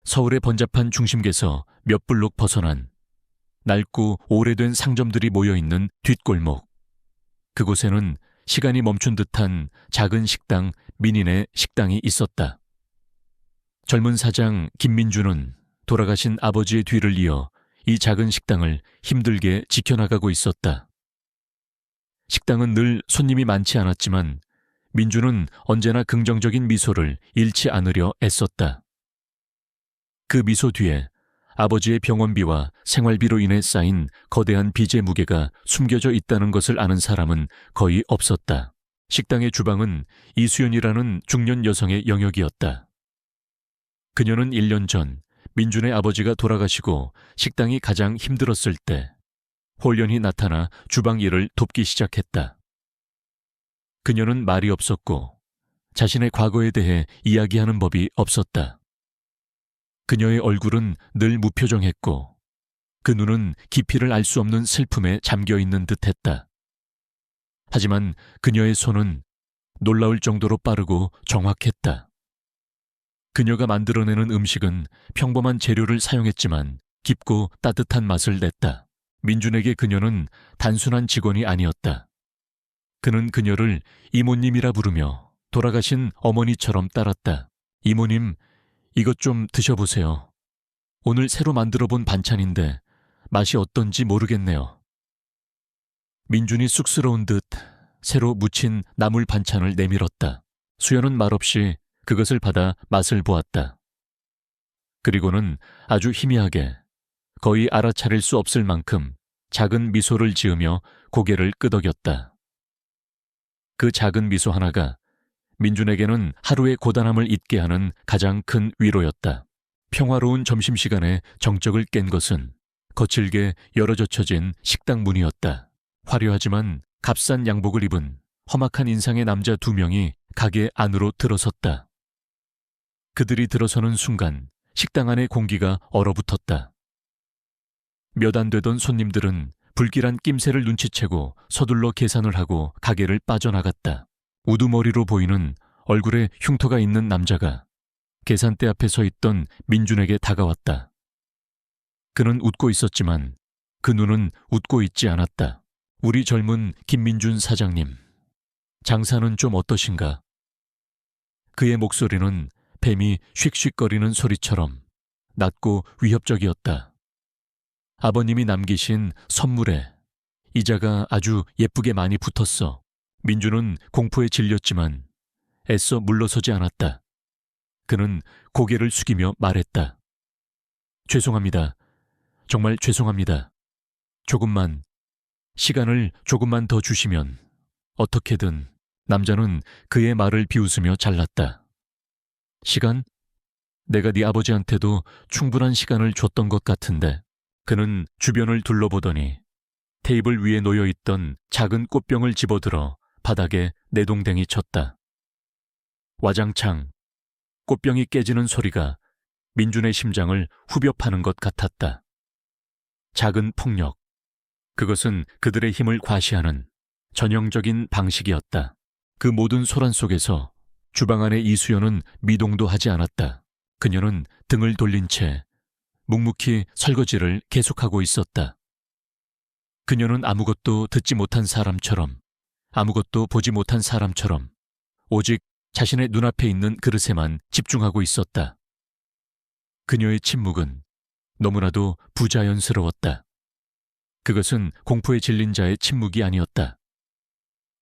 서울의 번잡한 중심계에서 몇 블록 벗어난 낡고 오래된 상점들이 모여있는 뒷골목. 그곳에는 시간이 멈춘 듯한 작은 식당 민인의 식당이 있었다. 젊은 사장 김민주는 돌아가신 아버지의 뒤를 이어 이 작은 식당을 힘들게 지켜나가고 있었다. 식당은 늘 손님이 많지 않았지만 민주는 언제나 긍정적인 미소를 잃지 않으려 애썼다. 그 미소 뒤에 아버지의 병원비와 생활비로 인해 쌓인 거대한 빚의 무게가 숨겨져 있다는 것을 아는 사람은 거의 없었다. 식당의 주방은 이수연이라는 중년 여성의 영역이었다. 그녀는 1년 전 민준의 아버지가 돌아가시고 식당이 가장 힘들었을 때 홀연히 나타나 주방 일을 돕기 시작했다. 그녀는 말이 없었고 자신의 과거에 대해 이야기하는 법이 없었다. 그녀의 얼굴은 늘 무표정했고 그 눈은 깊이를 알 수 없는 슬픔에 잠겨있는 듯했다. 하지만 그녀의 손은 놀라울 정도로 빠르고 정확했다. 그녀가 만들어내는 음식은 평범한 재료를 사용했지만 깊고 따뜻한 맛을 냈다. 민준에게 그녀는 단순한 직원이 아니었다. 그는 그녀를 이모님이라 부르며 돌아가신 어머니처럼 따랐다. 이모님, 이것 좀 드셔보세요. 오늘 새로 만들어 본 반찬인데 맛이 어떤지 모르겠네요. 민준이 쑥스러운 듯 새로 무친 나물 반찬을 내밀었다. 수연은 말없이 그것을 받아 맛을 보았다. 그리고는 아주 희미하게 거의 알아차릴 수 없을 만큼 작은 미소를 지으며 고개를 끄덕였다. 그 작은 미소 하나가 민준에게는 하루의 고단함을 잊게 하는 가장 큰 위로였다. 평화로운 점심시간에 정적을 깬 것은 거칠게 열어젖혀진 식당 문이었다. 화려하지만 값싼 양복을 입은 험악한 인상의 남자 2명이 가게 안으로 들어섰다. 그들이 들어서는 순간 식당 안의 공기가 얼어붙었다. 몇 안 되던 손님들은 불길한 낌새를 눈치채고 서둘러 계산을 하고 가게를 빠져나갔다. 우두머리로 보이는 얼굴에 흉터가 있는 남자가 계산대 앞에 서 있던 민준에게 다가왔다. 그는 웃고 있었지만 그 눈은 웃고 있지 않았다. 우리 젊은 김민준 사장님, 장사는 좀 어떠신가? 그의 목소리는 뱀이 쉭쉭거리는 소리처럼 낮고 위협적이었다. 아버님이 남기신 선물에 이자가 아주 예쁘게 많이 붙었어. 민준은 공포에 질렸지만 애써 물러서지 않았다. 그는 고개를 숙이며 말했다. 죄송합니다. 정말 죄송합니다. 시간을 조금만 더 주시면 어떻게든. 남자는 그의 말을 비웃으며 잘랐다. 시간? 내가 네 아버지한테도 충분한 시간을 줬던 것 같은데. 그는 주변을 둘러보더니 테이블 위에 놓여있던 작은 꽃병을 집어들어 바닥에 내동댕이 쳤다. 와장창 꽃병이 깨지는 소리가 민준의 심장을 후벼 파는 것 같았다. 작은 폭력, 그것은 그들의 힘을 과시하는 전형적인 방식이었다. 그 모든 소란 속에서 주방 안의 이수연은 미동도 하지 않았다. 그녀는 등을 돌린 채 묵묵히 설거지를 계속하고 있었다. 그녀는 아무것도 듣지 못한 사람처럼, 아무것도 보지 못한 사람처럼 오직 자신의 눈앞에 있는 그릇에만 집중하고 있었다. 그녀의 침묵은 너무나도 부자연스러웠다. 그것은 공포에 질린 자의 침묵이 아니었다.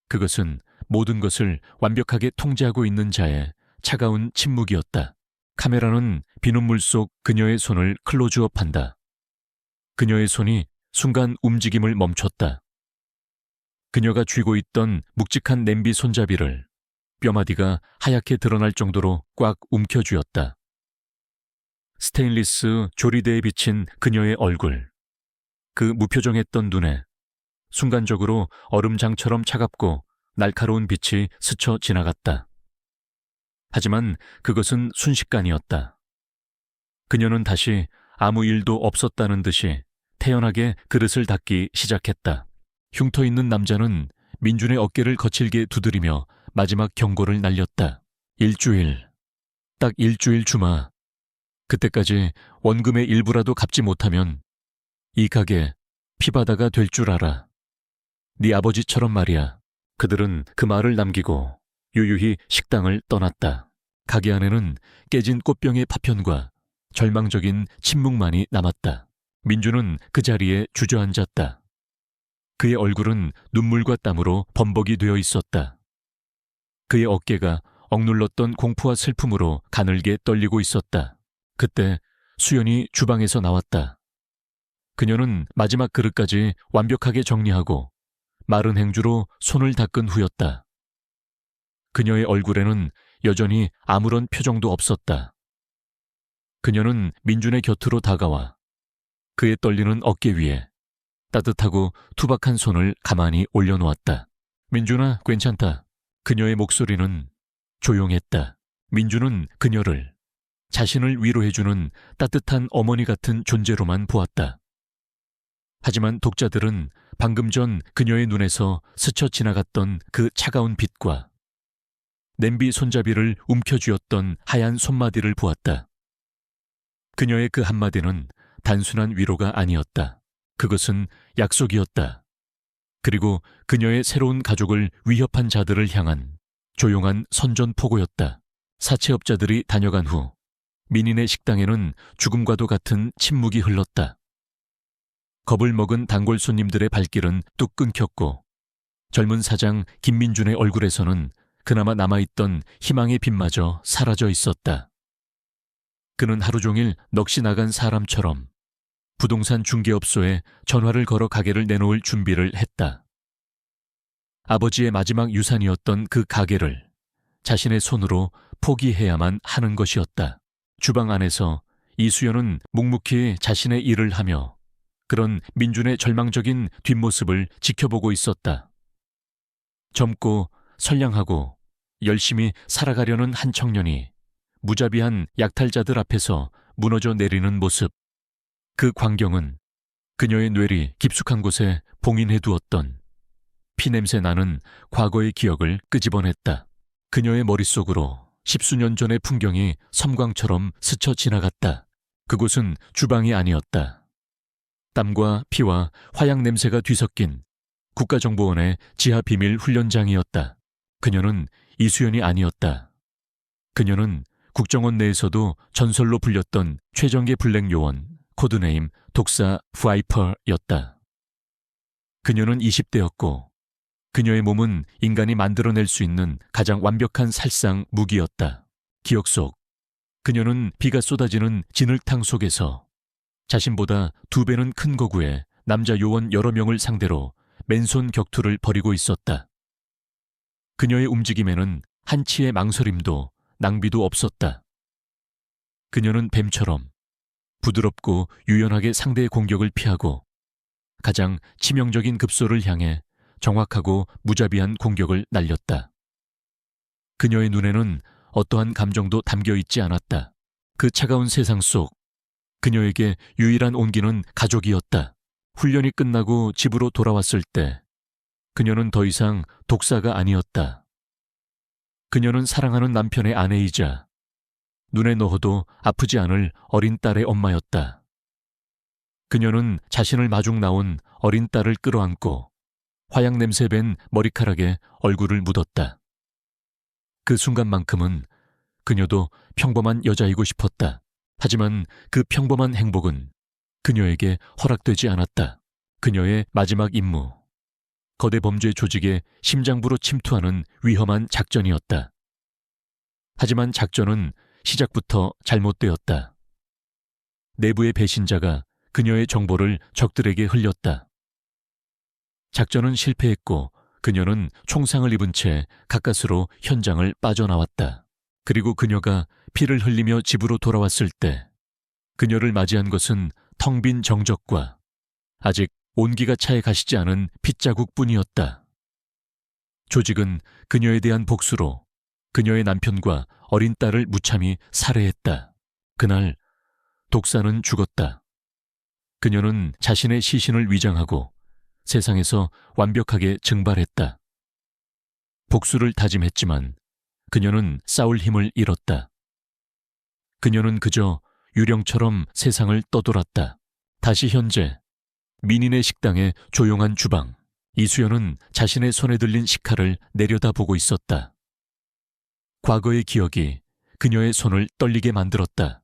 그것은 모든 것을 완벽하게 통제하고 있는 자의 차가운 침묵이었다. 카메라는 비눗물 속 그녀의 손을 클로즈업한다. 그녀의 손이 순간 움직임을 멈췄다. 그녀가 쥐고 있던 묵직한 냄비 손잡이를 뼈마디가 하얗게 드러날 정도로 꽉 움켜쥐었다. 스테인리스 조리대에 비친 그녀의 얼굴, 그 무표정했던 눈에 순간적으로 얼음장처럼 차갑고 날카로운 빛이 스쳐 지나갔다. 하지만 그것은 순식간이었다. 그녀는 다시 아무 일도 없었다는 듯이 태연하게 그릇을 닦기 시작했다. 흉터 있는 남자는 민준의 어깨를 거칠게 두드리며 마지막 경고를 날렸다. 일주일, 딱 일주일 주마. 그때까지 원금의 일부라도 갚지 못하면 이 가게 피바다가 될 줄 알아. 네 아버지처럼 말이야. 그들은 그 말을 남기고 유유히 식당을 떠났다. 가게 안에는 깨진 꽃병의 파편과 절망적인 침묵만이 남았다. 민주는 그 자리에 주저앉았다. 그의 얼굴은 눈물과 땀으로 범벅이 되어 있었다. 그의 어깨가 억눌렀던 공포와 슬픔으로 가늘게 떨리고 있었다. 그때 수연이 주방에서 나왔다. 그녀는 마지막 그릇까지 완벽하게 정리하고 마른 행주로 손을 닦은 후였다. 그녀의 얼굴에는 여전히 아무런 표정도 없었다. 그녀는 민준의 곁으로 다가와 그의 떨리는 어깨 위에 따뜻하고 투박한 손을 가만히 올려놓았다. 민준아, 괜찮다. 그녀의 목소리는 조용했다. 민준은 그녀를 자신을 위로해주는 따뜻한 어머니 같은 존재로만 보았다. 하지만 독자들은 방금 전 그녀의 눈에서 스쳐 지나갔던 그 차가운 빛과 냄비 손잡이를 움켜쥐었던 하얀 손마디를 보았다. 그녀의 그 한마디는 단순한 위로가 아니었다. 그것은 약속이었다. 그리고 그녀의 새로운 가족을 위협한 자들을 향한 조용한 선전포고였다. 사채업자들이 다녀간 후 민인의 식당에는 죽음과도 같은 침묵이 흘렀다. 겁을 먹은 단골 손님들의 발길은 뚝 끊겼고 젊은 사장 김민준의 얼굴에서는 그나마 남아있던 희망의 빛마저 사라져 있었다. 그는 하루 종일 넋이 나간 사람처럼 부동산 중개업소에 전화를 걸어 가게를 내놓을 준비를 했다. 아버지의 마지막 유산이었던 그 가게를 자신의 손으로 포기해야만 하는 것이었다. 주방 안에서 이수연은 묵묵히 자신의 일을 하며 그런 민준의 절망적인 뒷모습을 지켜보고 있었다. 젊고 선량하고 열심히 살아가려는 한 청년이 무자비한 약탈자들 앞에서 무너져 내리는 모습. 그 광경은 그녀의 뇌리 깊숙한 곳에 봉인해 두었던 피냄새 나는 과거의 기억을 끄집어냈다. 그녀의 머릿속으로 십수년 전의 풍경이 섬광처럼 스쳐 지나갔다. 그곳은 주방이 아니었다. 땀과 피와 화약 냄새가 뒤섞인 국가정보원의 지하 비밀 훈련장이었다. 그녀는 이수연이 아니었다. 그녀는 국정원 내에서도 전설로 불렸던 최정계 블랙 요원, 코드네임 독사 파이퍼였다. 그녀는 20대였고 그녀의 몸은 인간이 만들어낼 수 있는 가장 완벽한 살상 무기였다. 기억 속 그녀는 비가 쏟아지는 진흙탕 속에서 자신보다 2배는 큰 거구에 남자 요원 여러 명을 상대로 맨손 격투를 벌이고 있었다. 그녀의 움직임에는 한치의 망설임도 낭비도 없었다. 그녀는 뱀처럼 부드럽고 유연하게 상대의 공격을 피하고 가장 치명적인 급소를 향해 정확하고 무자비한 공격을 날렸다. 그녀의 눈에는 어떠한 감정도 담겨 있지 않았다. 그 차가운 세상 속 그녀에게 유일한 온기는 가족이었다. 훈련이 끝나고 집으로 돌아왔을 때 그녀는 더 이상 독사가 아니었다. 그녀는 사랑하는 남편의 아내이자 눈에 넣어도 아프지 않을 어린 딸의 엄마였다. 그녀는 자신을 마중 나온 어린 딸을 끌어안고 화약 냄새 밴 머리카락에 얼굴을 묻었다. 그 순간만큼은 그녀도 평범한 여자이고 싶었다. 하지만 그 평범한 행복은 그녀에게 허락되지 않았다. 그녀의 마지막 임무, 거대 범죄 조직의 심장부로 침투하는 위험한 작전이었다. 하지만 작전은 시작부터 잘못되었다. 내부의 배신자가 그녀의 정보를 적들에게 흘렸다. 작전은 실패했고 그녀는 총상을 입은 채 가까스로 현장을 빠져나왔다. 그리고 그녀가 피를 흘리며 집으로 돌아왔을 때 그녀를 맞이한 것은 텅 빈 정적과 아직 온기가 차에 가시지 않은 핏자국뿐이었다. 조직은 그녀에 대한 복수로 그녀의 남편과 어린 딸을 무참히 살해했다. 그날 독사는 죽었다. 그녀는 자신의 시신을 위장하고 세상에서 완벽하게 증발했다. 복수를 다짐했지만 그녀는 싸울 힘을 잃었다. 그녀는 그저 유령처럼 세상을 떠돌았다. 다시 현재 민인의 식당의 조용한 주방. 이수연은 자신의 손에 들린 식칼을 내려다보고 있었다. 과거의 기억이 그녀의 손을 떨리게 만들었다.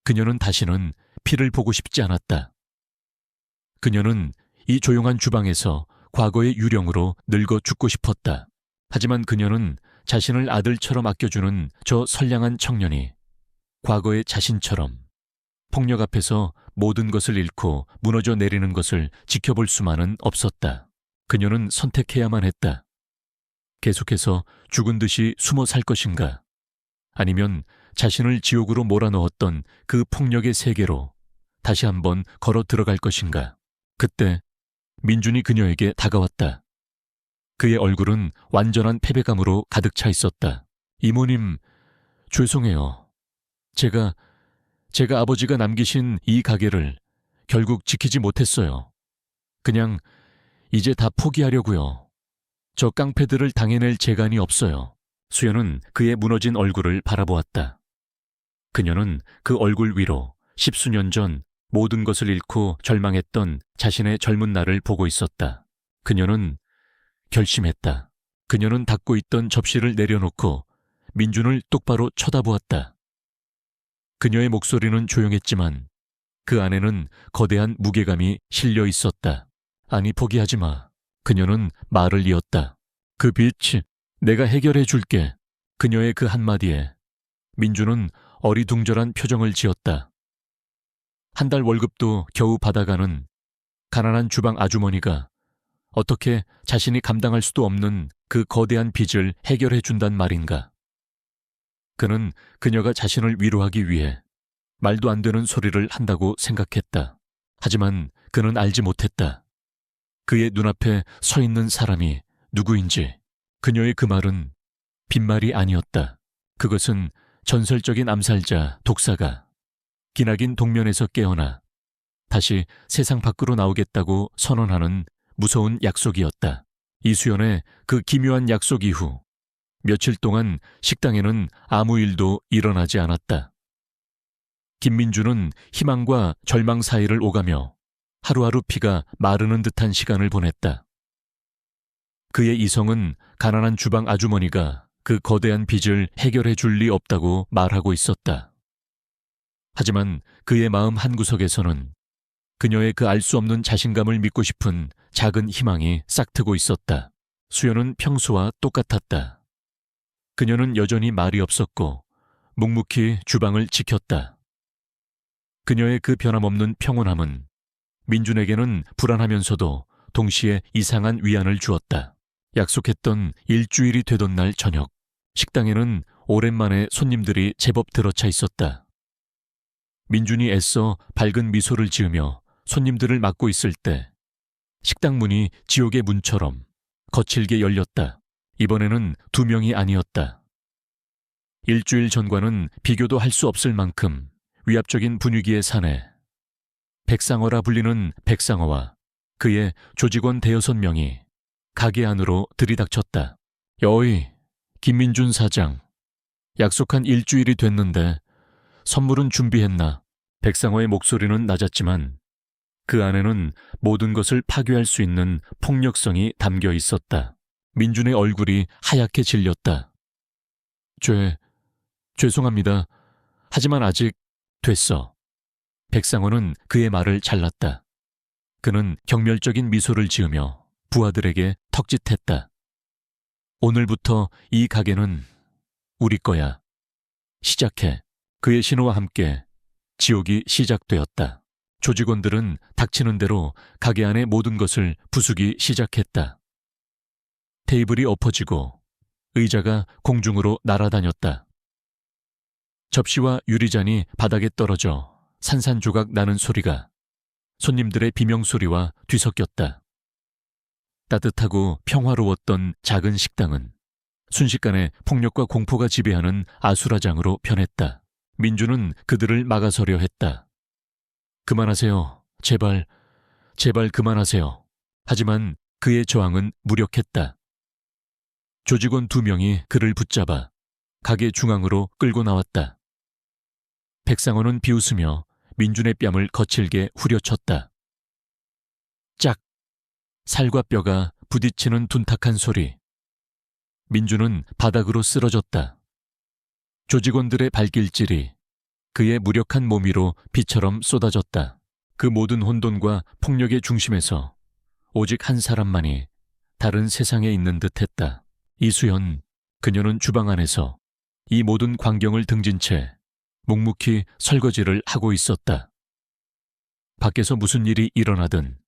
그녀는 다시는 피를 보고 싶지 않았다. 그녀는 이 조용한 주방에서 과거의 유령으로 늙어 죽고 싶었다. 하지만 그녀는 자신을 아들처럼 아껴주는 저 선량한 청년이 과거의 자신처럼 폭력 앞에서 모든 것을 잃고 무너져 내리는 것을 지켜볼 수만은 없었다. 그녀는 선택해야만 했다. 계속해서 죽은 듯이 숨어 살 것인가? 아니면 자신을 지옥으로 몰아넣었던 그 폭력의 세계로 다시 한번 걸어 들어갈 것인가? 그때 민준이 그녀에게 다가왔다. 그의 얼굴은 완전한 패배감으로 가득 차 있었다. 이모님, 죄송해요. 제가 아버지가 남기신 이 가게를 결국 지키지 못했어요. 그냥 이제 다 포기하려고요. 저 깡패들을 당해낼 재간이 없어요. 수연은 그의 무너진 얼굴을 바라보았다. 그녀는 그 얼굴 위로 10수년 전 모든 것을 잃고 절망했던 자신의 젊은 날을 보고 있었다. 그녀는 결심했다. 그녀는 닫고 있던 접시를 내려놓고 민준을 똑바로 쳐다보았다. 그녀의 목소리는 조용했지만 그 안에는 거대한 무게감이 실려 있었다. 아니, 포기하지 마. 그녀는 말을 이었다. 그 빚, 내가 해결해 줄게. 그녀의 그 한마디에 민준은 어리둥절한 표정을 지었다. 한 달 월급도 겨우 받아가는 가난한 주방 아주머니가 어떻게 자신이 감당할 수도 없는 그 거대한 빚을 해결해 준단 말인가. 그는 그녀가 자신을 위로하기 위해 말도 안 되는 소리를 한다고 생각했다. 하지만 그는 알지 못했다. 그의 눈앞에 서 있는 사람이 누구인지. 그녀의 그 말은 빈말이 아니었다. 그것은 전설적인 암살자 독사가 기나긴 동면에서 깨어나 다시 세상 밖으로 나오겠다고 선언하는 무서운 약속이었다. 이수연의 그 기묘한 약속 이후 며칠 동안 식당에는 아무 일도 일어나지 않았다. 김민주는 희망과 절망 사이를 오가며 하루하루 피가 마르는 듯한 시간을 보냈다. 그의 이성은 가난한 주방 아주머니가 그 거대한 빚을 해결해 줄 리 없다고 말하고 있었다. 하지만 그의 마음 한구석에서는 그녀의 그 알 수 없는 자신감을 믿고 싶은 작은 희망이 싹트고 있었다. 수연은 평소와 똑같았다. 그녀는 여전히 말이 없었고 묵묵히 주방을 지켰다. 그녀의 그 변함없는 평온함은 민준에게는 불안하면서도 동시에 이상한 위안을 주었다. 약속했던 일주일이 되던 날 저녁, 식당에는 오랜만에 손님들이 제법 들어차 있었다. 민준이 애써 밝은 미소를 지으며 손님들을 맞고 있을 때 식당 문이 지옥의 문처럼 거칠게 열렸다. 이번에는 2명이 아니었다. 일주일 전과는 비교도 할 수 없을 만큼 위압적인 분위기의 사내, 백상어라 불리는 백상어와 그의 조직원 5-6명이 가게 안으로 들이닥쳤다. 여의, 김민준 사장. 약속한 일주일이 됐는데 선물은 준비했나? 백상어의 목소리는 낮았지만 그 안에는 모든 것을 파괴할 수 있는 폭력성이 담겨 있었다. 민준의 얼굴이 하얗게 질렸다. 죄송합니다. 하지만 아직 됐어. 백상어는 그의 말을 잘랐다. 그는 경멸적인 미소를 지으며 부하들에게 턱짓했다. 오늘부터 이 가게는 우리 거야. 시작해. 그의 신호와 함께 지옥이 시작되었다. 조직원들은 닥치는 대로 가게 안의 모든 것을 부수기 시작했다. 테이블이 엎어지고 의자가 공중으로 날아다녔다. 접시와 유리잔이 바닥에 떨어져 산산조각 나는 소리가 손님들의 비명소리와 뒤섞였다. 따뜻하고 평화로웠던 작은 식당은 순식간에 폭력과 공포가 지배하는 아수라장으로 변했다. 민주는 그들을 막아서려 했다. 그만하세요. 제발 그만하세요. 하지만 그의 저항은 무력했다. 조직원 2명이 그를 붙잡아 가게 중앙으로 끌고 나왔다. 백상호는 비웃으며 민준의 뺨을 거칠게 후려쳤다. 짝! 살과 뼈가 부딪히는 둔탁한 소리. 민준은 바닥으로 쓰러졌다. 조직원들의 발길질이 그의 무력한 몸 위로 비처럼 쏟아졌다. 그 모든 혼돈과 폭력의 중심에서 오직 한 사람만이 다른 세상에 있는 듯했다. 이수연. 그녀는 주방 안에서 이 모든 광경을 등진 채 묵묵히 설거지를 하고 있었다. 밖에서 무슨 일이 일어나든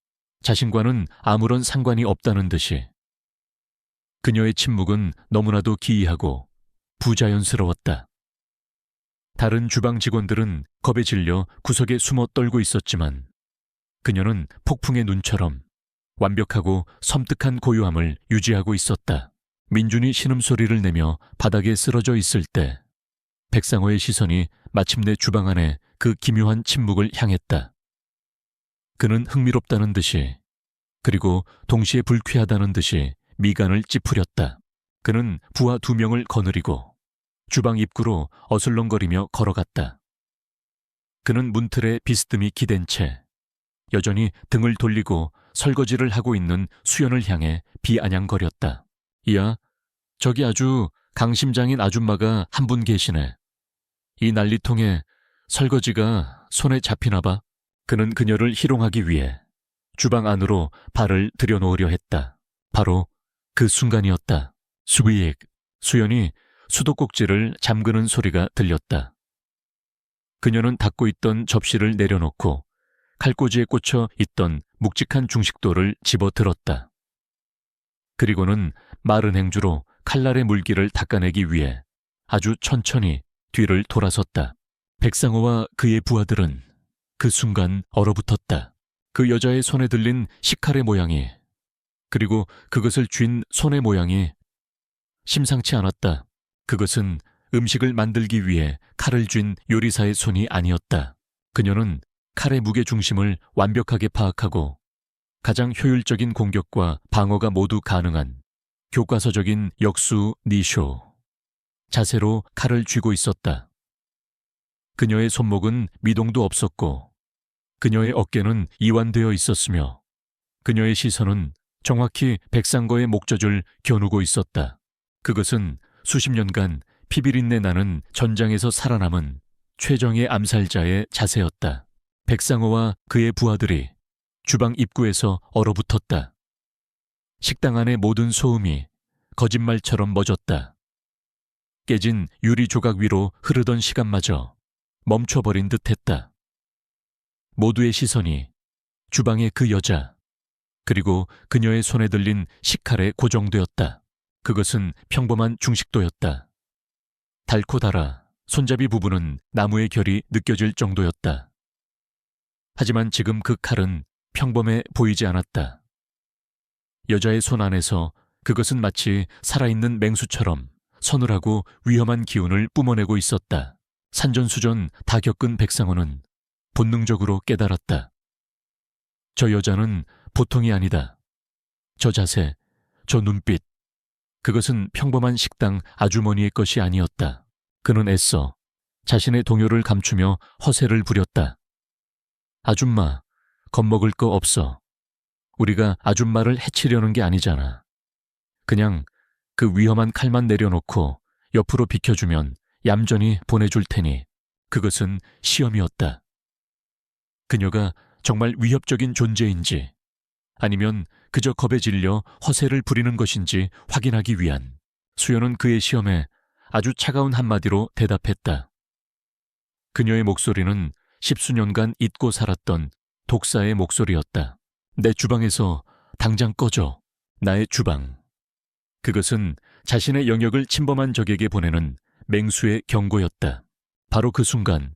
자신과는 아무런 상관이 없다는 듯이. 그녀의 침묵은 너무나도 기이하고 부자연스러웠다. 다른 주방 직원들은 겁에 질려 구석에 숨어 떨고 있었지만 그녀는 폭풍의 눈처럼 완벽하고 섬뜩한 고요함을 유지하고 있었다. 민준이 신음소리를 내며 바닥에 쓰러져 있을 때 백상호의 시선이 마침내 주방 안에 그 기묘한 침묵을 향했다. 그는 흥미롭다는 듯이, 그리고 동시에 불쾌하다는 듯이 미간을 찌푸렸다. 그는 부하 2명을 거느리고 주방 입구로 어슬렁거리며 걸어갔다. 그는 문틀에 비스듬히 기댄 채 여전히 등을 돌리고 설거지를 하고 있는 수연을 향해 비아냥거렸다. 이야, 저기 아주 강심장인 아줌마가 한 분 계시네. 이 난리통에 설거지가 손에 잡히나 봐. 그는 그녀를 희롱하기 위해 주방 안으로 발을 들여놓으려 했다. 바로 그 순간이었다. 수비익. 수연이 수도꼭지를 잠그는 소리가 들렸다. 그녀는 닫고 있던 접시를 내려놓고 칼꽂이에 꽂혀 있던 묵직한 중식도를 집어들었다. 그리고는 마른 행주로 칼날의 물기를 닦아내기 위해 아주 천천히 뒤를 돌아섰다. 백상호와 그의 부하들은 그 순간 얼어붙었다. 그 여자의 손에 들린 식칼의 모양이, 그리고 그것을 쥔 손의 모양이 심상치 않았다. 그것은 음식을 만들기 위해 칼을 쥔 요리사의 손이 아니었다. 그녀는 칼의 무게중심을 완벽하게 파악하고 가장 효율적인 공격과 방어가 모두 가능한 교과서적인 역수 니쇼 자세로 칼을 쥐고 있었다. 그녀의 손목은 미동도 없었고 그녀의 어깨는 이완되어 있었으며 그녀의 시선은 정확히 백상거의 목젖을 겨누고 있었다. 그것은 수십 년간 피비린내 나는 전장에서 살아남은 최정의 암살자의 자세였다. 백상호와 그의 부하들이 주방 입구에서 얼어붙었다. 식당 안의 모든 소음이 거짓말처럼 멎었다. 깨진 유리 조각 위로 흐르던 시간마저 멈춰버린 듯했다. 모두의 시선이 주방의 그 여자, 그리고 그녀의 손에 들린 식칼에 고정되었다. 그것은 평범한 중식도였다. 달고 달아 손잡이 부분은 나무의 결이 느껴질 정도였다. 하지만 지금 그 칼은 평범해 보이지 않았다. 여자의 손 안에서 그것은 마치 살아있는 맹수처럼 서늘하고 위험한 기운을 뿜어내고 있었다. 산전수전 다 겪은 백상호는 본능적으로 깨달았다. 저 여자는 보통이 아니다. 저 자세, 저 눈빛, 그것은 평범한 식당 아주머니의 것이 아니었다. 그는 애써 자신의 동요를 감추며 허세를 부렸다. 아줌마, 겁먹을 거 없어. 우리가 아줌마를 해치려는 게 아니잖아. 그냥 그 위험한 칼만 내려놓고 옆으로 비켜주면 얌전히 보내줄 테니 그것은 시험이었다. 그녀가 정말 위협적인 존재인지 아니면 그저 겁에 질려 허세를 부리는 것인지 확인하기 위한 수연은 그의 시험에 아주 차가운 한마디로 대답했다. 그녀의 목소리는 십수년간 잊고 살았던 독사의 목소리였다. 내 주방에서 당장 꺼져. 나의 주방. 그것은 자신의 영역을 침범한 적에게 보내는 맹수의 경고였다. 바로 그 순간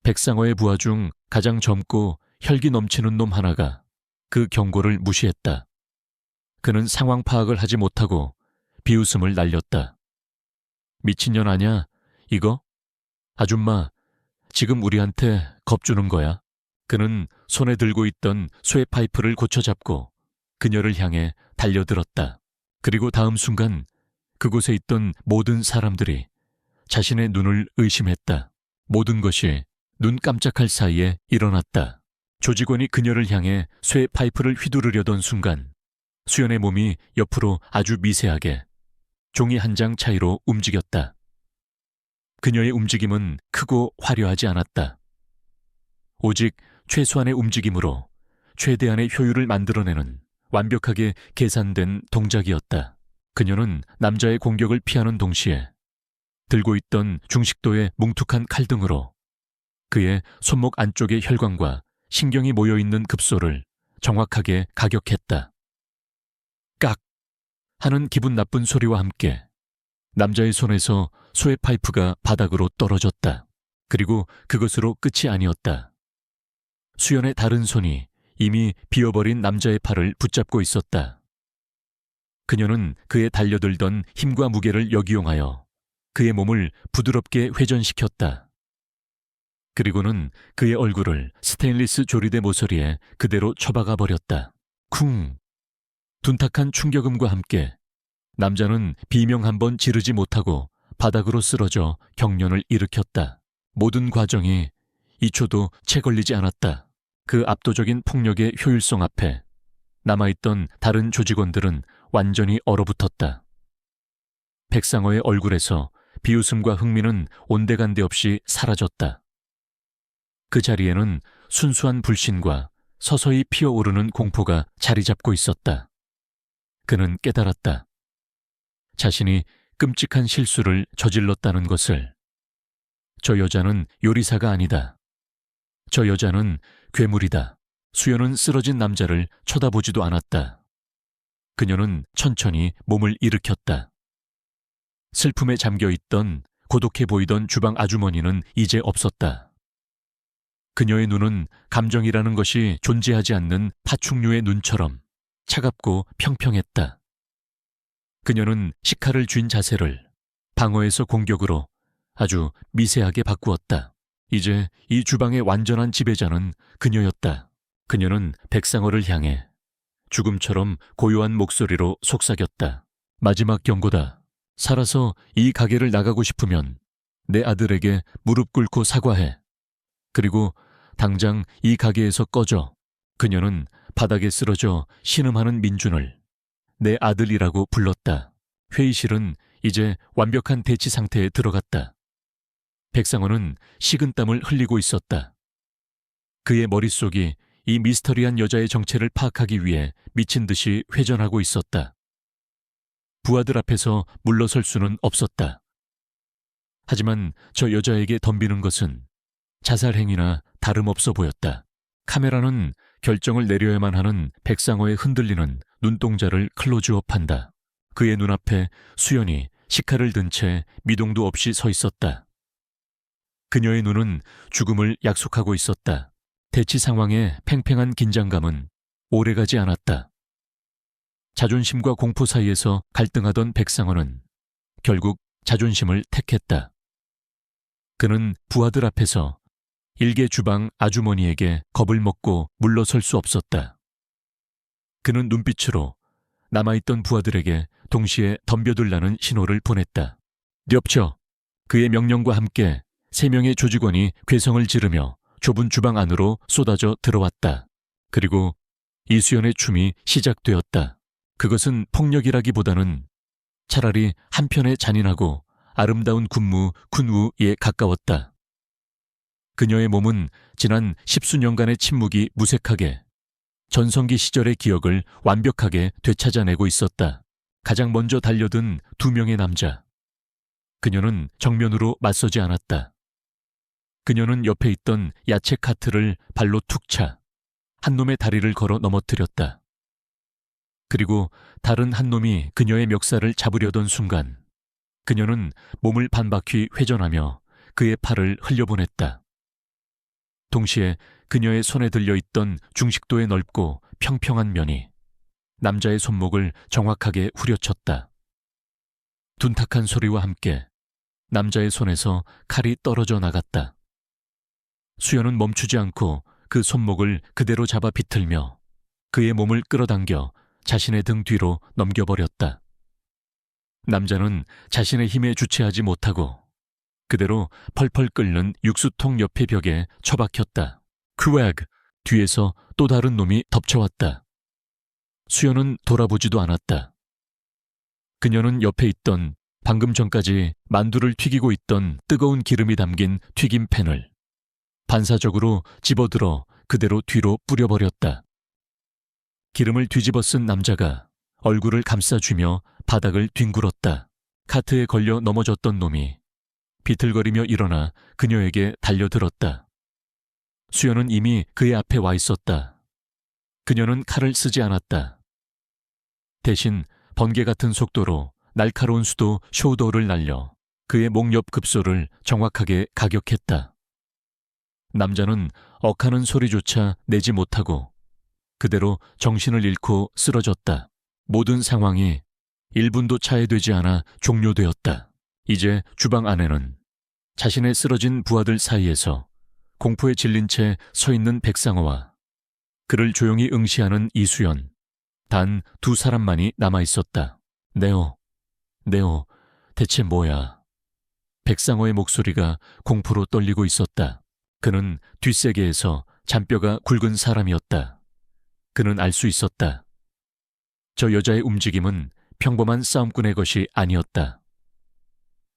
백상호의 부하 중 가장 젊고 혈기 넘치는 놈 하나가 그 경고를 무시했다. 그는 상황 파악을 하지 못하고 비웃음을 날렸다. 미친년 아냐, 이거? 아줌마, 지금 우리한테 겁주는 거야. 그는 손에 들고 있던 쇠 파이프를 고쳐잡고 그녀를 향해 달려들었다. 그리고 다음 순간 그곳에 있던 모든 사람들이 자신의 눈을 의심했다. 모든 것이 눈 깜짝할 사이에 일어났다. 조직원이 그녀를 향해 쇠 파이프를 휘두르려던 순간 수연의 몸이 옆으로 아주 미세하게 종이 한 장 차이로 움직였다. 그녀의 움직임은 크고 화려하지 않았다. 오직 최소한의 움직임으로 최대한의 효율을 만들어내는 완벽하게 계산된 동작이었다. 그녀는 남자의 공격을 피하는 동시에 들고 있던 중식도의 뭉툭한 칼등으로 그의 손목 안쪽의 혈관과 신경이 모여있는 급소를 정확하게 가격했다. 깍! 하는 기분 나쁜 소리와 함께 남자의 손에서 소의 파이프가 바닥으로 떨어졌다. 그리고 그것으로 끝이 아니었다. 수연의 다른 손이 이미 비어버린 남자의 팔을 붙잡고 있었다. 그녀는 그의 달려들던 힘과 무게를 역이용하여 그의 몸을 부드럽게 회전시켰다. 그리고는 그의 얼굴을 스테인리스 조리대 모서리에 그대로 쳐박아 버렸다. 쿵! 둔탁한 충격음과 함께 남자는 비명 한 번 지르지 못하고 바닥으로 쓰러져 경련을 일으켰다. 모든 과정이 2초도 채 걸리지 않았다. 그 압도적인 폭력의 효율성 앞에 남아있던 다른 조직원들은 완전히 얼어붙었다. 백상어의 얼굴에서 비웃음과 흥미는 온데간데 없이 사라졌다. 그 자리에는 순수한 불신과 서서히 피어오르는 공포가 자리 잡고 있었다. 그는 깨달았다. 자신이 끔찍한 실수를 저질렀다는 것을. 저 여자는 요리사가 아니다. 저 여자는 괴물이다. 수연은 쓰러진 남자를 쳐다보지도 않았다. 그녀는 천천히 몸을 일으켰다. 슬픔에 잠겨있던 고독해 보이던 주방 아주머니는 이제 없었다. 그녀의 눈은 감정이라는 것이 존재하지 않는 파충류의 눈처럼 차갑고 평평했다. 그녀는 식칼을 쥔 자세를 방어에서 공격으로 아주 미세하게 바꾸었다. 이제 이 주방의 완전한 지배자는 그녀였다. 그녀는 백상어를 향해 죽음처럼 고요한 목소리로 속삭였다. 마지막 경고다. 살아서 이 가게를 나가고 싶으면 내 아들에게 무릎 꿇고 사과해. 그리고 당장 이 가게에서 꺼져. 그녀는 바닥에 쓰러져 신음하는 민준을 내 아들이라고 불렀다. 회의실은 이제 완벽한 대치 상태에 들어갔다. 백상어는 식은땀을 흘리고 있었다. 그의 머릿속이 이 미스터리한 여자의 정체를 파악하기 위해 미친 듯이 회전하고 있었다. 부하들 앞에서 물러설 수는 없었다. 하지만 저 여자에게 덤비는 것은 자살 행위나 다름없어 보였다. 카메라는 결정을 내려야만 하는 백상어의 흔들리는 눈동자를 클로즈업한다. 그의 눈앞에 수연이 식칼을 든 채 미동도 없이 서 있었다. 그녀의 눈은 죽음을 약속하고 있었다. 대치 상황의 팽팽한 긴장감은 오래가지 않았다. 자존심과 공포 사이에서 갈등하던 백상어는 결국 자존심을 택했다. 그는 부하들 앞에서 일개 주방 아주머니에게 겁을 먹고 물러설 수 없었다. 그는 눈빛으로 남아있던 부하들에게 동시에 덤벼들라는 신호를 보냈다. 렵쳐! 그의 명령과 함께 3명의 조직원이 괴성을 지르며 좁은 주방 안으로 쏟아져 들어왔다. 그리고 이수연의 춤이 시작되었다. 그것은 폭력이라기보다는 차라리 한편의 잔인하고 아름다운 군무, 군우에 가까웠다. 그녀의 몸은 지난 10수년간의 침묵이 무색하게 전성기 시절의 기억을 완벽하게 되찾아내고 있었다. 가장 먼저 달려든 2명의 남자. 그녀는 정면으로 맞서지 않았다. 그녀는 옆에 있던 야채 카트를 발로 툭 차 한 놈의 다리를 걸어 넘어뜨렸다. 그리고 다른 한 놈이 그녀의 멱살을 잡으려던 순간 그녀는 몸을 반바퀴 회전하며 그의 팔을 흘려보냈다. 동시에 그녀의 손에 들려있던 중식도의 넓고 평평한 면이 남자의 손목을 정확하게 후려쳤다. 둔탁한 소리와 함께 남자의 손에서 칼이 떨어져 나갔다. 수연은 멈추지 않고 그 손목을 그대로 잡아 비틀며 그의 몸을 끌어당겨 자신의 등 뒤로 넘겨버렸다. 남자는 자신의 힘에 주체하지 못하고 그대로 펄펄 끓는 육수통 옆의 벽에 처박혔다. 퀘그! 뒤에서 또 다른 놈이 덮쳐왔다. 수연은 돌아보지도 않았다. 그녀는 옆에 있던 방금 전까지 만두를 튀기고 있던 뜨거운 기름이 담긴 튀김팬을 반사적으로 집어들어 그대로 뒤로 뿌려버렸다. 기름을 뒤집어 쓴 남자가 얼굴을 감싸쥐며 바닥을 뒹굴었다. 카트에 걸려 넘어졌던 놈이 비틀거리며 일어나 그녀에게 달려들었다. 수연은 이미 그의 앞에 와 있었다. 그녀는 칼을 쓰지 않았다. 대신 번개 같은 속도로 날카로운 수도 숄더를 날려 그의 목 옆 급소를 정확하게 가격했다. 남자는 억하는 소리조차 내지 못하고 그대로 정신을 잃고 쓰러졌다. 모든 상황이 1분도 차이되지 않아 종료되었다. 이제 주방 안에는 자신의 쓰러진 부하들 사이에서 공포에 질린 채 서 있는 백상어와 그를 조용히 응시하는 이수연, 단 두 사람만이 남아 있었다. 네오, 대체 뭐야? 백상어의 목소리가 공포로 떨리고 있었다. 그는 뒷세계에서 잔뼈가 굵은 사람이었다. 그는 알 수 있었다. 저 여자의 움직임은 평범한 싸움꾼의 것이 아니었다.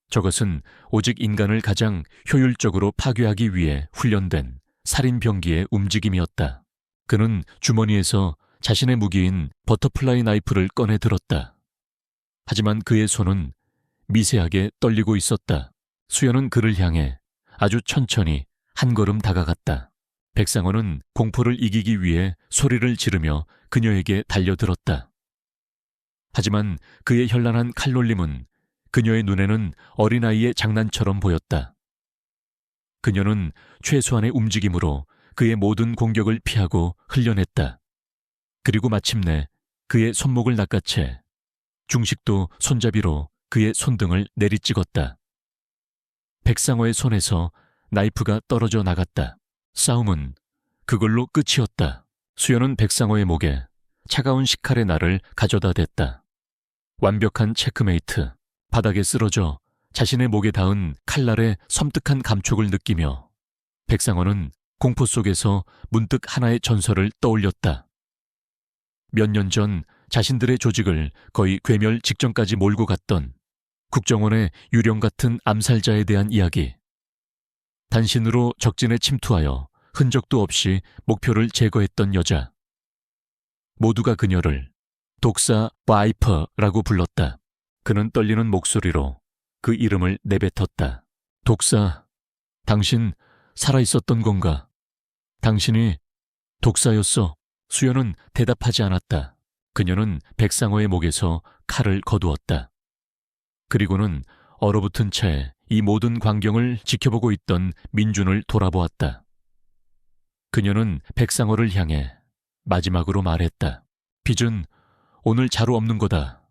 저것은 오직 인간을 가장 효율적으로 파괴하기 위해 훈련된 살인병기의 움직임이었다. 그는 주머니에서 자신의 무기인 버터플라이 나이프를 꺼내 들었다. 하지만 그의 손은 미세하게 떨리고 있었다. 수연은 그를 향해 아주 천천히 한 걸음 다가갔다. 백상어는 공포를 이기기 위해 소리를 지르며 그녀에게 달려들었다. 하지만 그의 현란한 칼놀림은 그녀의 눈에는 어린아이의 장난처럼 보였다. 그녀는 최소한의 움직임으로 그의 모든 공격을 피하고 흘려냈다. 그리고 마침내 그의 손목을 낚아채 중식도 손잡이로 그의 손등을 내리찍었다. 백상어의 손에서 나이프가 떨어져 나갔다. 싸움은 그걸로 끝이었다. 수연은 백상어의 목에 차가운 식칼의 날을 가져다 댔다. 완벽한 체크메이트. 바닥에 쓰러져 자신의 목에 닿은 칼날의 섬뜩한 감촉을 느끼며 백상어는 공포 속에서 문득 하나의 전설을 떠올렸다. 몇 년 전 자신들의 조직을 거의 괴멸 직전까지 몰고 갔던 국정원의 유령 같은 암살자에 대한 이야기. 단신으로 적진에 침투하여 흔적도 없이 목표를 제거했던 여자. 모두가 그녀를 독사 바이퍼라고 불렀다. 그는 떨리는 목소리로 그 이름을 내뱉었다. 독사, 당신 살아있었던 건가? 당신이 독사였어. 수연은 대답하지 않았다. 그녀는 백상어의 목에서 칼을 거두었다. 그리고는 얼어붙은 채 이 모든 광경을 지켜보고 있던 민준을 돌아보았다. 그녀는 백상어를 향해 마지막으로 말했다. 빚은 오늘 자루 없는 거다.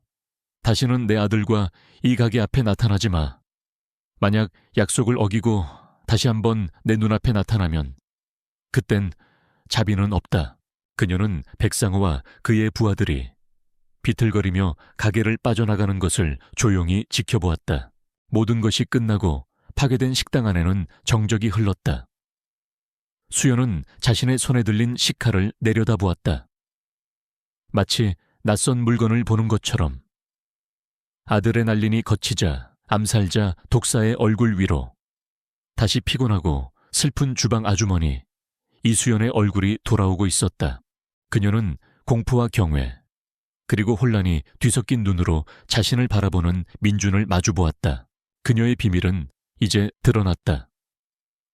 다시는 내 아들과 이 가게 앞에 나타나지 마. 만약 약속을 어기고 다시 한번 내 눈앞에 나타나면 그땐 자비는 없다. 그녀는 백상어와 그의 부하들이 비틀거리며 가게를 빠져나가는 것을 조용히 지켜보았다. 모든 것이 끝나고 파괴된 식당 안에는 정적이 흘렀다. 수연은 자신의 손에 들린 식칼을 내려다보았다. 마치 낯선 물건을 보는 것처럼. 아드레날린이 거치자 암살자 독사의 얼굴 위로 다시 피곤하고 슬픈 주방 아주머니 이수연의 얼굴이 돌아오고 있었다. 그녀는 공포와 경외 그리고 혼란이 뒤섞인 눈으로 자신을 바라보는 민준을 마주보았다. 그녀의 비밀은 이제 드러났다.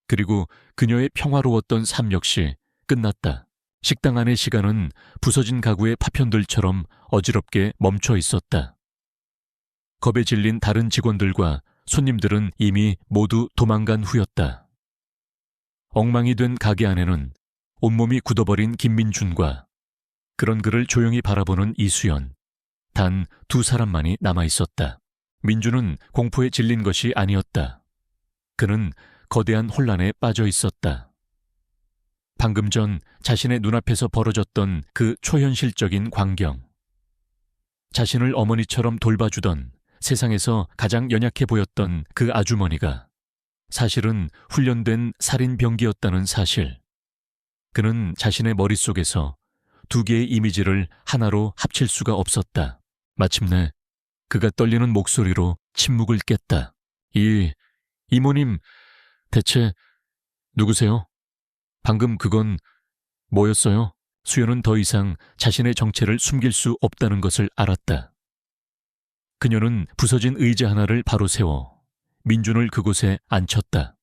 그리고 그녀의 평화로웠던 삶 역시 끝났다. 식당 안의 시간은 부서진 가구의 파편들처럼 어지럽게 멈춰 있었다. 겁에 질린 다른 직원들과 손님들은 이미 모두 도망간 후였다. 엉망이 된 가게 안에는 온몸이 굳어버린 김민준과 그런 그를 조용히 바라보는 이수연, 단 두 사람만이 남아 있었다. 민준은 공포에 질린 것이 아니었다. 그는 거대한 혼란에 빠져 있었다. 방금 전 자신의 눈앞에서 벌어졌던 그 초현실적인 광경. 자신을 어머니처럼 돌봐주던 세상에서 가장 연약해 보였던 그 아주머니가 사실은 훈련된 살인병기였다는 사실. 그는 자신의 머릿속에서 두 개의 이미지를 하나로 합칠 수가 없었다. 마침내 그가 떨리는 목소리로 침묵을 깼다. 이모님, 대체 누구세요? 방금 그건 뭐였어요? 수연은 더 이상 자신의 정체를 숨길 수 없다는 것을 알았다. 그녀는 부서진 의자 하나를 바로 세워 민준을 그곳에 앉혔다.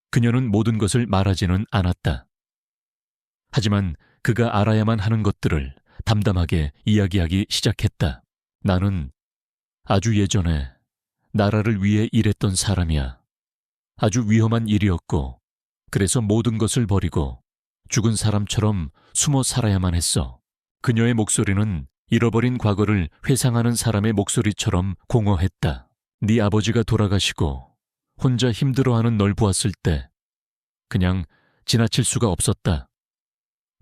그녀는 모든 것을 말하지는 않았다. 하지만 그가 알아야만 하는 것들을 담담하게 이야기하기 시작했다. 나는 아주 예전에 나라를 위해 일했던 사람이야. 아주 위험한 일이었고, 그래서 모든 것을 버리고 죽은 사람처럼 숨어 살아야만 했어. 그녀의 목소리는 잃어버린 과거를 회상하는 사람의 목소리처럼 공허했다. 네 아버지가 돌아가시고 혼자 힘들어하는 널 보았을 때 그냥 지나칠 수가 없었다.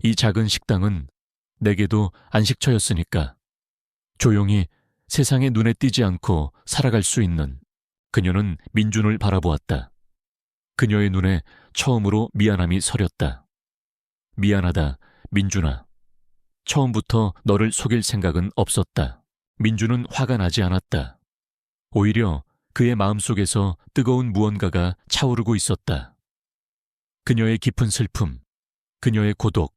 이 작은 식당은 내게도 안식처였으니까. 조용히 세상에 눈에 띄지 않고 살아갈 수 있는. 그녀는 민준을 바라보았다. 그녀의 눈에 처음으로 미안함이 서렸다. 미안하다, 민준아. 처음부터 너를 속일 생각은 없었다. 민준은 화가 나지 않았다. 오히려 그의 마음속에서 뜨거운 무언가가 차오르고 있었다. 그녀의 깊은 슬픔, 그녀의 고독,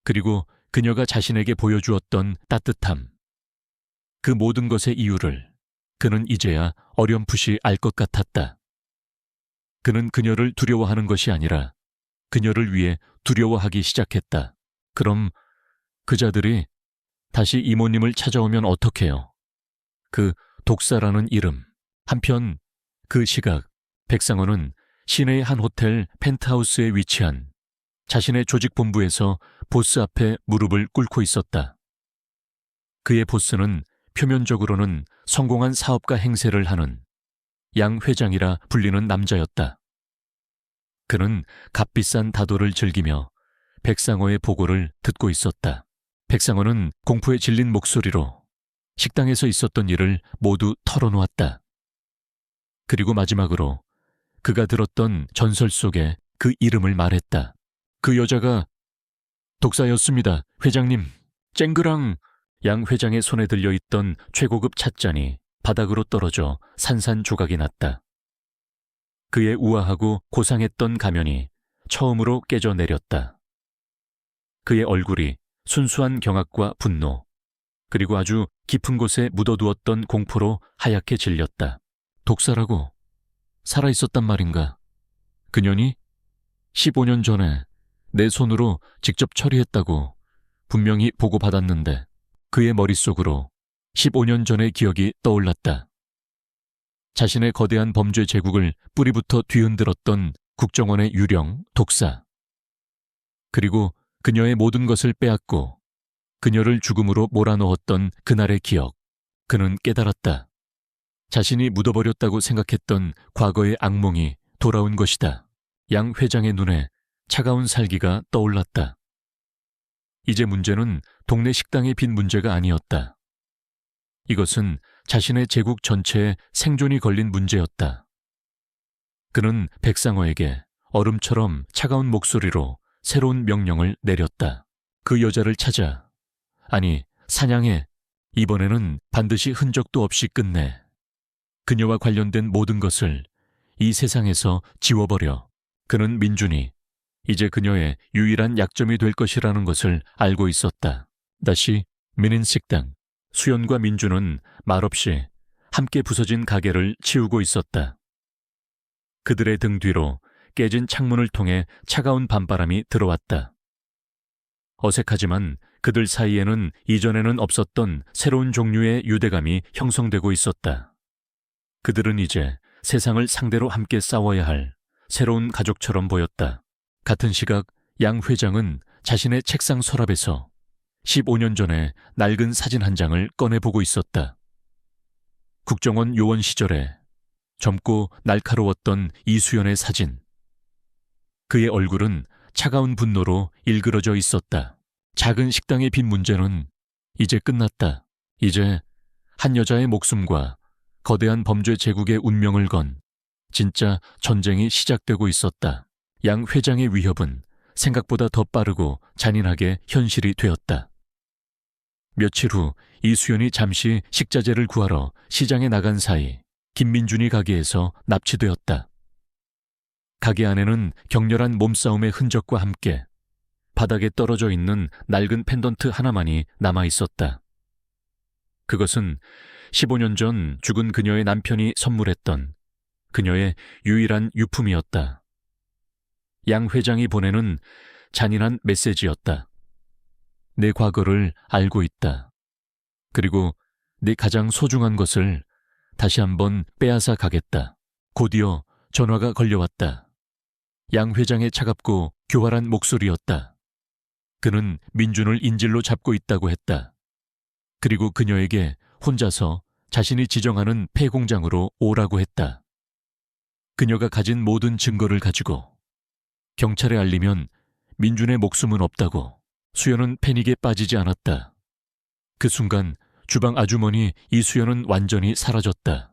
그리고 그녀가 자신에게 보여주었던 따뜻함. 그 모든 것의 이유를 그는 이제야 어렴풋이 알 것 같았다. 그는 그녀를 두려워하는 것이 아니라 그녀를 위해 두려워하기 시작했다. 그럼 그 자들이 다시 이모님을 찾아오면 어떡해요? 그 독사라는 이름. 한편 그 시각 백상원은 시내의 한 호텔 펜트하우스에 위치한 자신의 조직 본부에서 보스 앞에 무릎을 꿇고 있었다. 그의 보스는 표면적으로는 성공한 사업가 행세를 하는 양 회장이라 불리는 남자였다. 그는 값비싼 다도를 즐기며 백상호의 보고를 듣고 있었다. 백상호는 공포에 질린 목소리로 식당에서 있었던 일을 모두 털어놓았다. 그리고 마지막으로 그가 들었던 전설 속의 그 이름을 말했다. 그 여자가 독사였습니다, 회장님. 쨍그랑. 양 회장의 손에 들려있던 최고급 찻잔이 바닥으로 떨어져 산산조각이 났다. 그의 우아하고 고상했던 가면이 처음으로 깨져 내렸다. 그의 얼굴이 순수한 경악과 분노, 그리고 아주 깊은 곳에 묻어두었던 공포로 하얗게 질렸다. 독사라고 살아있었단 말인가? 그년이 15년 전에 내 손으로 직접 처리했다고 분명히 보고받았는데 그의 머릿속으로 15년 전의 기억이 떠올랐다. 자신의 거대한 범죄 제국을 뿌리부터 뒤흔들었던 국정원의 유령, 독사. 그리고 그녀의 모든 것을 빼앗고 그녀를 죽음으로 몰아넣었던 그날의 기억. 그는 깨달았다. 자신이 묻어버렸다고 생각했던 과거의 악몽이 돌아온 것이다. 양 회장의 눈에 차가운 살기가 떠올랐다. 이제 문제는 동네 식당에 빈 문제가 아니었다. 이것은 자신의 제국 전체의 생존이 걸린 문제였다. 그는 백상호에게 얼음처럼 차가운 목소리로 새로운 명령을 내렸다. 그 여자를 찾아, 아니 사냥해. 이번에는 반드시 흔적도 없이 끝내. 그녀와 관련된 모든 것을 이 세상에서 지워버려. 그는 민준이 이제 그녀의 유일한 약점이 될 것이라는 것을 알고 있었다. 다시 민인식당. 수연과 민준은 말없이 함께 부서진 가게를 치우고 있었다. 그들의 등 뒤로 깨진 창문을 통해 차가운 밤바람이 들어왔다. 어색하지만 그들 사이에는 이전에는 없었던 새로운 종류의 유대감이 형성되고 있었다. 그들은 이제 세상을 상대로 함께 싸워야 할 새로운 가족처럼 보였다. 같은 시각 양 회장은 자신의 책상 서랍에서 15년 전에 낡은 사진 한 장을 꺼내보고 있었다. 국정원 요원 시절에 젊고 날카로웠던 이수연의 사진. 그의 얼굴은 차가운 분노로 일그러져 있었다. 작은 식당의 빈 문제는 이제 끝났다. 이제 한 여자의 목숨과 거대한 범죄 제국의 운명을 건 진짜 전쟁이 시작되고 있었다. 양 회장의 위협은 생각보다 더 빠르고 잔인하게 현실이 되었다. 며칠 후 이수연이 잠시 식자재를 구하러 시장에 나간 사이 김민준이 가게에서 납치되었다. 가게 안에는 격렬한 몸싸움의 흔적과 함께 바닥에 떨어져 있는 낡은 펜던트 하나만이 남아 있었다. 그것은 15년 전 죽은 그녀의 남편이 선물했던 그녀의 유일한 유품이었다. 양 회장이 보내는 잔인한 메시지였다. 내 과거를 알고 있다. 그리고 네 가장 소중한 것을 다시 한번 빼앗아 가겠다. 곧이어 전화가 걸려왔다. 양 회장의 차갑고 교활한 목소리였다. 그는 민준을 인질로 잡고 있다고 했다. 그리고 그녀에게 혼자서 자신이 지정하는 폐공장으로 오라고 했다. 그녀가 가진 모든 증거를 가지고 경찰에 알리면 민준의 목숨은 없다고. 수연은 패닉에 빠지지 않았다. 그 순간 주방 아주머니 이수연은 완전히 사라졌다.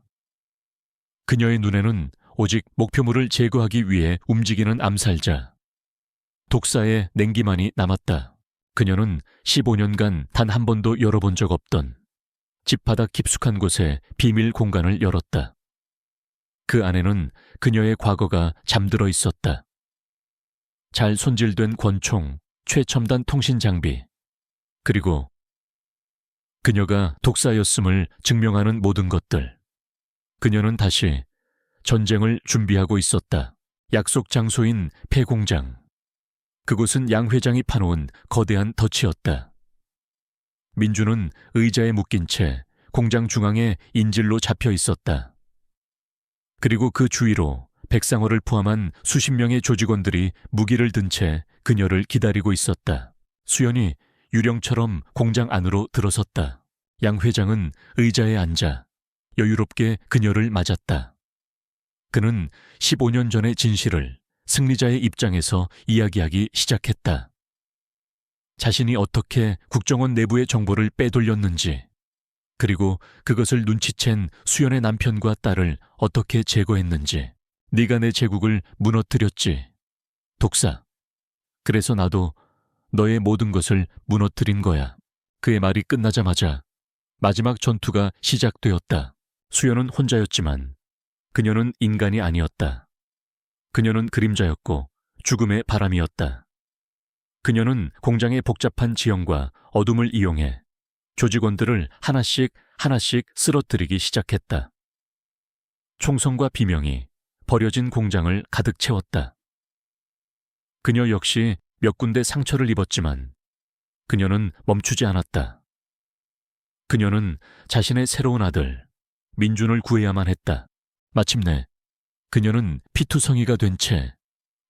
그녀의 눈에는 오직 목표물을 제거하기 위해 움직이는 암살자, 독사의 냉기만이 남았다. 그녀는 15년간 단 한 번도 열어본 적 없던 집 바닥 깊숙한 곳에 비밀 공간을 열었다. 그 안에는 그녀의 과거가 잠들어 있었다. 잘 손질된 권총, 최첨단 통신 장비, 그리고 그녀가 독사였음을 증명하는 모든 것들. 그녀는 다시 전쟁을 준비하고 있었다. 약속 장소인 폐공장. 그곳은 양 회장이 파놓은 거대한 덫이었다. 민준은 의자에 묶인 채 공장 중앙에 인질로 잡혀 있었다. 그리고 그 주위로 백상호를 포함한 수십 명의 조직원들이 무기를 든 채 그녀를 기다리고 있었다. 수연이 유령처럼 공장 안으로 들어섰다. 양 회장은 의자에 앉아 여유롭게 그녀를 맞았다. 그는 15년 전의 진실을 승리자의 입장에서 이야기하기 시작했다. 자신이 어떻게 국정원 내부의 정보를 빼돌렸는지, 그리고 그것을 눈치챈 수연의 남편과 딸을 어떻게 제거했는지. 네가 내 제국을 무너뜨렸지. 독사. 그래서 나도 너의 모든 것을 무너뜨린 거야. 그의 말이 끝나자마자 마지막 전투가 시작되었다. 수연은 혼자였지만 그녀는 인간이 아니었다. 그녀는 그림자였고 죽음의 바람이었다. 그녀는 공장의 복잡한 지형과 어둠을 이용해 조직원들을 하나씩 쓰러뜨리기 시작했다. 총성과 비명이 버려진 공장을 가득 채웠다. 그녀 역시 몇 군데 상처를 입었지만 그녀는 멈추지 않았다. 그녀는 자신의 새로운 아들 민준을 구해야만 했다. 마침내 그녀는 피투성이가 된 채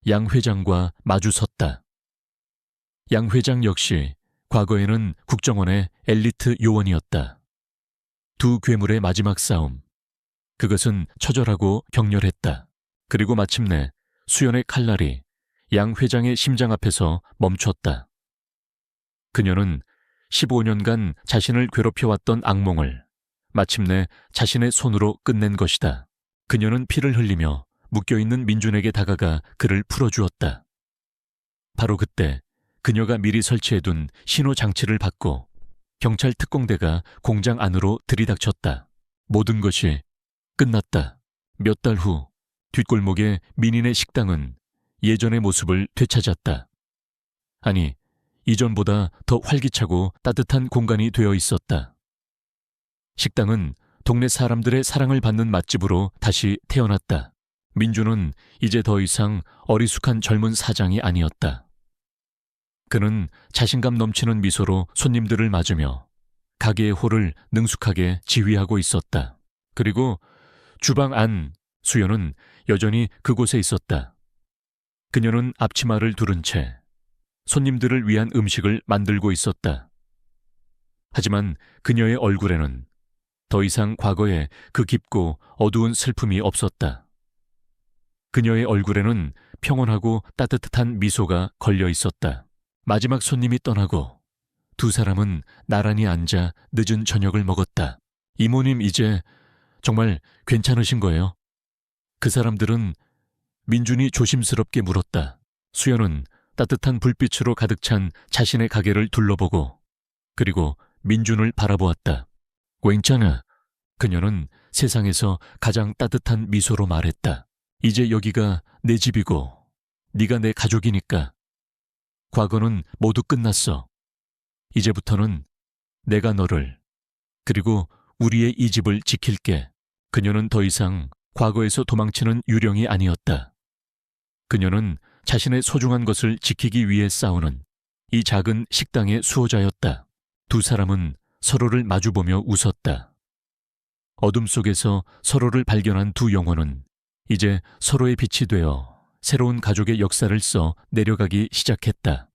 양 회장과 마주섰다. 양 회장 역시 과거에는 국정원의 엘리트 요원이었다. 두 괴물의 마지막 싸움. 그것은 처절하고 격렬했다. 그리고 마침내 수연의 칼날이 양 회장의 심장 앞에서 멈췄다. 그녀는 15년간 자신을 괴롭혀왔던 악몽을 마침내 자신의 손으로 끝낸 것이다. 그녀는 피를 흘리며 묶여있는 민준에게 다가가 그를 풀어주었다. 바로 그때 그녀가 미리 설치해둔 신호장치를 받고 경찰 특공대가 공장 안으로 들이닥쳤다. 모든 것이 끝났다. 몇 달 후 뒷골목의 민인의 식당은 예전의 모습을 되찾았다. 아니, 이전보다 더 활기차고 따뜻한 공간이 되어 있었다. 식당은 동네 사람들의 사랑을 받는 맛집으로 다시 태어났다. 민준은 이제 더 이상 어리숙한 젊은 사장이 아니었다. 그는 자신감 넘치는 미소로 손님들을 맞으며 가게의 홀을 능숙하게 지휘하고 있었다. 그리고 주방 안 수연은 여전히 그곳에 있었다. 그녀는 앞치마를 두른 채 손님들을 위한 음식을 만들고 있었다. 하지만 그녀의 얼굴에는 더 이상 과거의 그 깊고 어두운 슬픔이 없었다. 그녀의 얼굴에는 평온하고 따뜻한 미소가 걸려 있었다. 마지막 손님이 떠나고 두 사람은 나란히 앉아 늦은 저녁을 먹었다. 이모님 이제 정말 괜찮으신 거예요? 그 사람들은 민준이 조심스럽게 물었다. 수연은 따뜻한 불빛으로 가득 찬 자신의 가게를 둘러보고 그리고 민준을 바라보았다. 괜찮아. 그녀는 세상에서 가장 따뜻한 미소로 말했다. 이제 여기가 내 집이고 네가 내 가족이니까. 과거는 모두 끝났어. 이제부터는 내가 너를 그리고 우리의 이 집을 지킬게. 그녀는 더 이상 과거에서 도망치는 유령이 아니었다. 그녀는 자신의 소중한 것을 지키기 위해 싸우는 이 작은 식당의 수호자였다. 두 사람은 서로를 마주보며 웃었다. 어둠 속에서 서로를 발견한 두 영혼은 이제 서로의 빛이 되어 새로운 가족의 역사를 써 내려가기 시작했다.